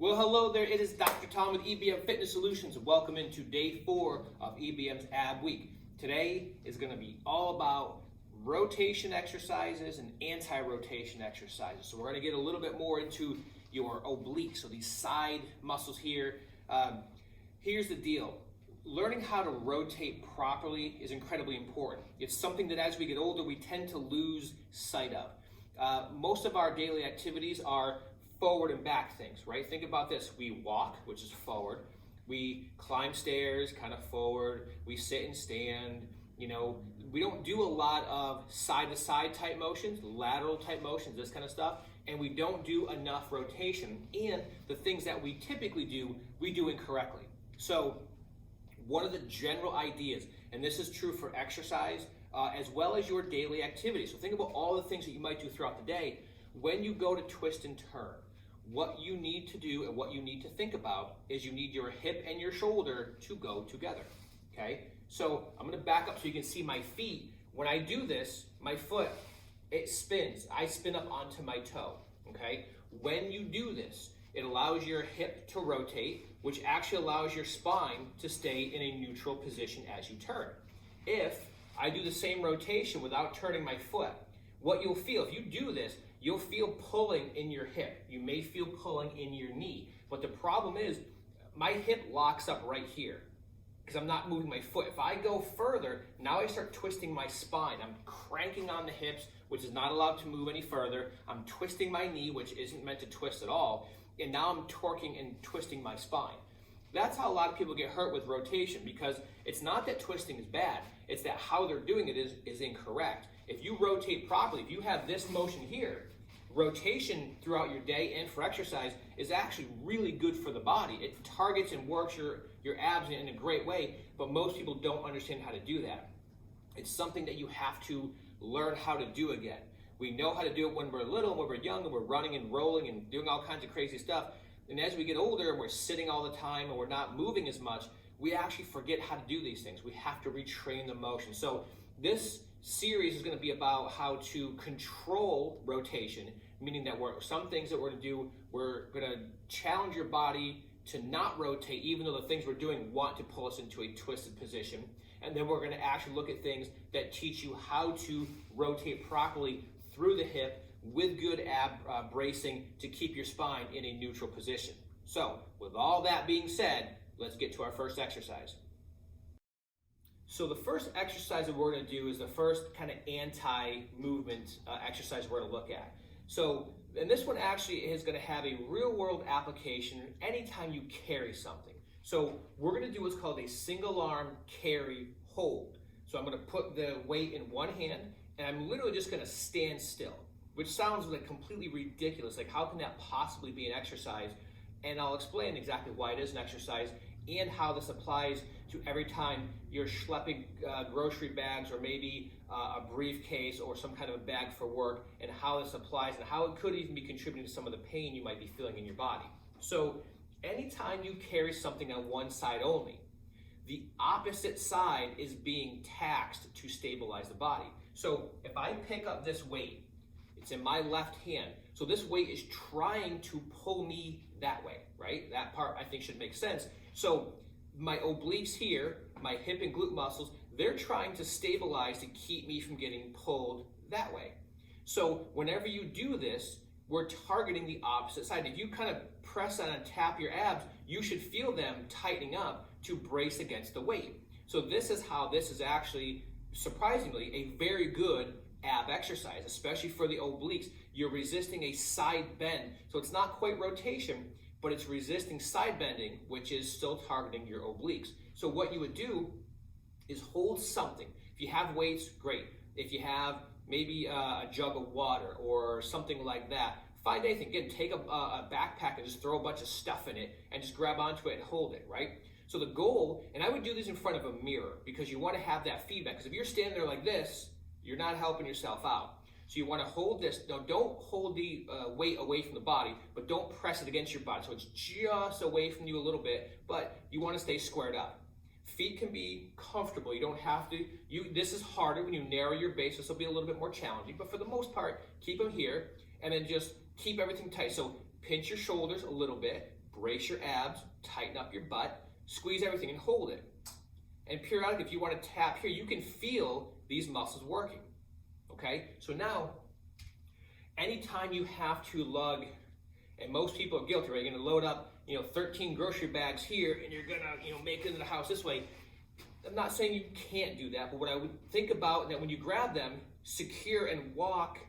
Well, hello there. It is Dr. Tom with EBM Fitness Solutions. Welcome into day 4 of EBM's Ab Week. Today is going to be all about rotation exercises and anti-rotation exercises. So we're going to get a little bit more into your obliques, so these side muscles here. Here's the deal. Learning how to rotate properly is incredibly important. It's something that as we get older, we tend to lose sight of. Most of our daily activities are forward and back things, right? Think about this. We walk, which is forward. We climb stairs, kind of forward. We sit and stand. We don't do a lot of side-to-side type motions, lateral type motions, this kind of stuff. And we don't do enough rotation. And the things that we typically do, we do incorrectly. So one of the general ideas, and this is true for exercise, as well as your daily activities. So think about all the things that you might do throughout the day. When you go to twist and turn, what you need to do and what you need to think about is you need your hip and your shoulder to go together, okay? So I'm gonna back up so you can see my feet. When I do this, my foot, it spins. I spin up onto my toe, okay? When you do this, it allows your hip to rotate, which actually allows your spine to stay in a neutral position as you turn. If I do the same rotation without turning my foot, what you'll feel, if you do this, you'll feel pulling in your hip. You may feel pulling in your knee. But the problem is, my hip locks up right here because I'm not moving my foot. If I go further, now I start twisting my spine. I'm cranking on the hips, which is not allowed to move any further. I'm twisting my knee, which isn't meant to twist at all. And now I'm torquing and twisting my spine. That's how a lot of people get hurt with rotation, because it's not that twisting is bad. It's that how they're doing it is incorrect. If you rotate properly, if you have this motion here, rotation throughout your day and for exercise is actually really good for the body. It targets and works your abs in a great way, but most people don't understand how to do that. It's something that you have to learn how to do again. We know how to do it when we're little, when we're young, and we're running and rolling and doing all kinds of crazy stuff. And as we get older and we're sitting all the time and we're not moving as much, we actually forget how to do these things. We have to retrain the motion. So this series is going to be about how to control rotation, meaning that some things that we're going to do, we're going to challenge your body to not rotate, even though the things we're doing want to pull us into a twisted position. And then we're going to actually look at things that teach you how to rotate properly through the hip with good ab bracing to keep your spine in a neutral position. So with all that being said, let's get to our first exercise. So the first exercise that we're going to do is the first kind of anti-movement exercise we're going to look at. So, and this one actually is going to have a real-world application anytime you carry something. So we're going to do what's called a single arm carry hold. So I'm going to put the weight in one hand, and I'm literally just going to stand still, which sounds like completely ridiculous. Like, how can that possibly be an exercise? And I'll explain exactly why it is an exercise and how this applies to every time you're schlepping grocery bags or maybe a briefcase or some kind of a bag for work, and how this applies and how it could even be contributing to some of the pain you might be feeling in your body. So anytime you carry something on one side only, the opposite side is being taxed to stabilize the body. So if I pick up this weight, it's in my left hand. So this weight is trying to pull me that way, right? That part I think should make sense. So my obliques here, my hip and glute muscles, they're trying to stabilize to keep me from getting pulled that way. So whenever you do this, we're targeting the opposite side. If you kind of press on and tap your abs, you should feel them tightening up to brace against the weight. So this is how this is actually, surprisingly, a very good ab exercise, especially for the obliques. You're resisting a side bend. So it's not quite rotation, but it's resisting side bending, which is still targeting your obliques. So what you would do is hold something. If you have weights, great. If you have maybe a jug of water or something like that, find anything. Again, take a backpack and just throw a bunch of stuff in it and just grab onto it and hold it, right? So the goal, and I would do this in front of a mirror because you want to have that feedback. Because if you're standing there like this, you're not helping yourself out. So you want to hold this. Now, don't hold the weight away from the body, but don't press it against your body. So it's just away from you a little bit, but you want to stay squared up. Feet can be comfortable. You don't have to. This is harder when you narrow your base. This will be a little bit more challenging, but for the most part, keep them here, and then just keep everything tight. So pinch your shoulders a little bit, brace your abs, tighten up your butt, squeeze everything and hold it. And periodically, if you want to tap here, you can feel these muscles working, okay? So now, anytime you have to lug, and most people are guilty, right? You're gonna load up, 13 grocery bags here, and you're gonna, make it into the house this way. I'm not saying you can't do that, but what I would think about that when you grab them, secure and walk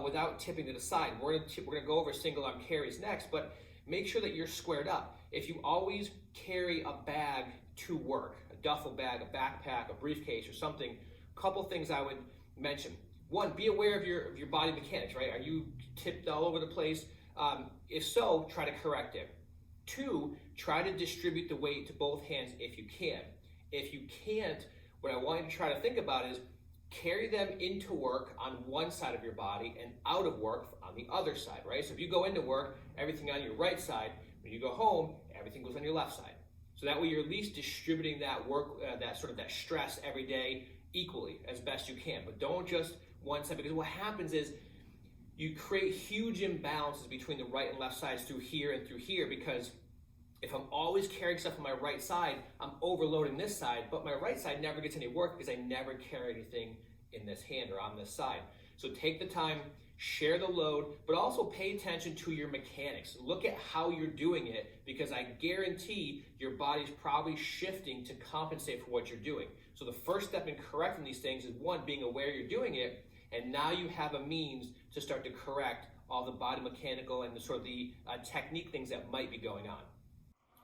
without tipping to the side. We're gonna go over single arm carries next, but make sure that you're squared up. If you always carry a bag to work, a duffel bag, a backpack, a briefcase, or something, a couple things I would mention. One, be aware of your body mechanics, right? Are you tipped all over the place? If so, try to correct it. Two, try to distribute the weight to both hands if you can. If you can't, what I want you to try to think about is carry them into work on one side of your body and out of work on the other side, right? So if you go into work, everything on your right side. When you go home, everything goes on your left side. So that way you're at least distributing that work, that stress every day equally as best you can. But don't just one side, because what happens is you create huge imbalances between the right and left sides through here, because if I'm always carrying stuff on my right side, I'm overloading this side, but my right side never gets any work because I never carry anything in this hand or on this side. So take the time, share the load, but also pay attention to your mechanics. Look at how you're doing it, because I guarantee your body's probably shifting to compensate for what you're doing. So the first step in correcting these things is one, being aware you're doing it, and now you have a means to start to correct all the body mechanical and the technique things that might be going on.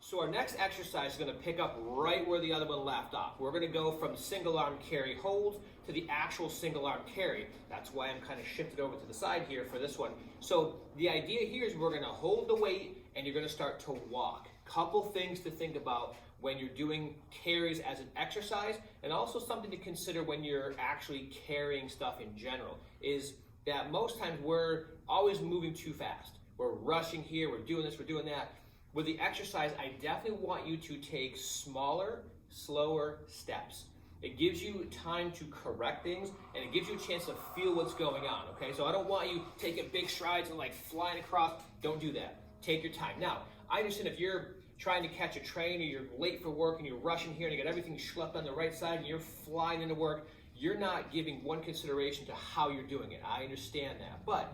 So our next exercise is going to pick up right where the other one left off. We're going to go from single arm carry hold to the actual single arm carry. That's why I'm kind of shifted over to the side here for this one. So the idea here is we're going to hold the weight and you're going to start to walk. Couple things to think about when you're doing carries as an exercise, and also something to consider when you're actually carrying stuff in general, is that most times we're always moving too fast. We're rushing here, we're doing this, we're doing that. With the exercise, I definitely want you to take smaller, slower steps. It gives you time to correct things, and it gives you a chance to feel what's going on, okay? So I don't want you taking big strides and flying across. Don't do that. Take your time. Now, I understand if you're trying to catch a train or you're late for work and you're rushing here and you got everything schlepped on the right side and you're flying into work, you're not giving one consideration to how you're doing it. I understand that. But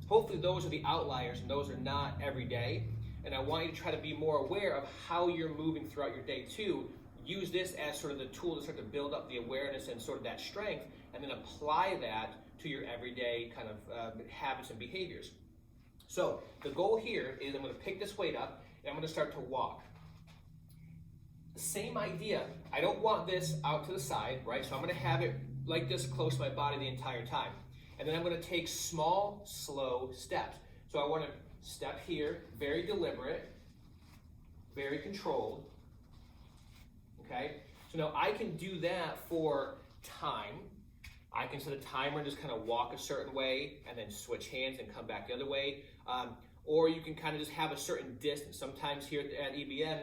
hopefully those are the outliers and those are not every day. And I want you to try to be more aware of how you're moving throughout your day too. Use this as the tool to start to build up the awareness and that strength, and then apply that to your everyday habits and behaviors. So the goal here is I'm going to pick this weight up and I'm going to start to walk. Same idea. I don't want this out to the side, right? So I'm going to have it like this close to my body the entire time. And then I'm going to take small, slow steps. So I want to step here, very deliberate, very controlled. Okay? So now I can do that for time. I can set a timer and just walk a certain way and then switch hands and come back the other way. Or you can just have a certain distance. Sometimes here at EBM,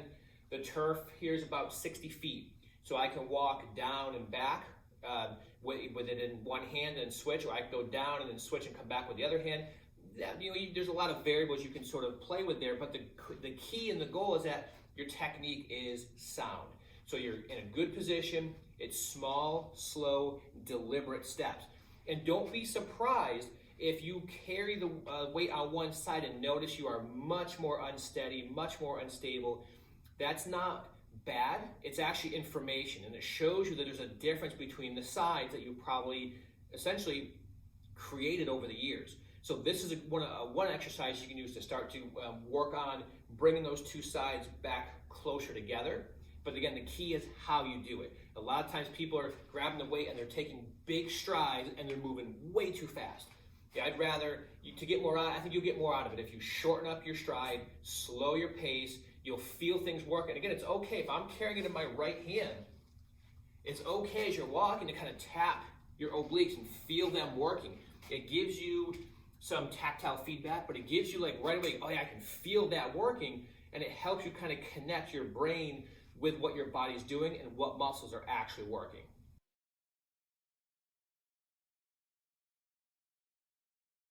the turf here is about 60 feet. So I can walk down and back with it in one hand and switch, or I can go down and then switch and come back with the other hand. There's a lot of variables you can play with there, but the key and the goal is that your technique is sound. So you're in a good position. It's small, slow, deliberate steps. And don't be surprised if you carry the weight on one side and notice you are much more unsteady, much more unstable. That's not bad. It's actually information, and it shows you that there's a difference between the sides that you probably essentially created over the years. So this is one exercise you can use to start to work on bringing those two sides back closer together. But again, the key is how you do it. A lot of times people are grabbing the weight and they're taking big strides and they're moving way too fast. Yeah, I'd rather, to get more out, I think you'll get more out of it if you shorten up your stride, slow your pace, you'll feel things work. And again, it's okay if I'm carrying it in my right hand. It's okay as you're walking to tap your obliques and feel them working. It gives you some tactile feedback, but it gives you right away, oh yeah, I can feel that working, and it helps you connect your brain with what your body's doing and what muscles are actually working.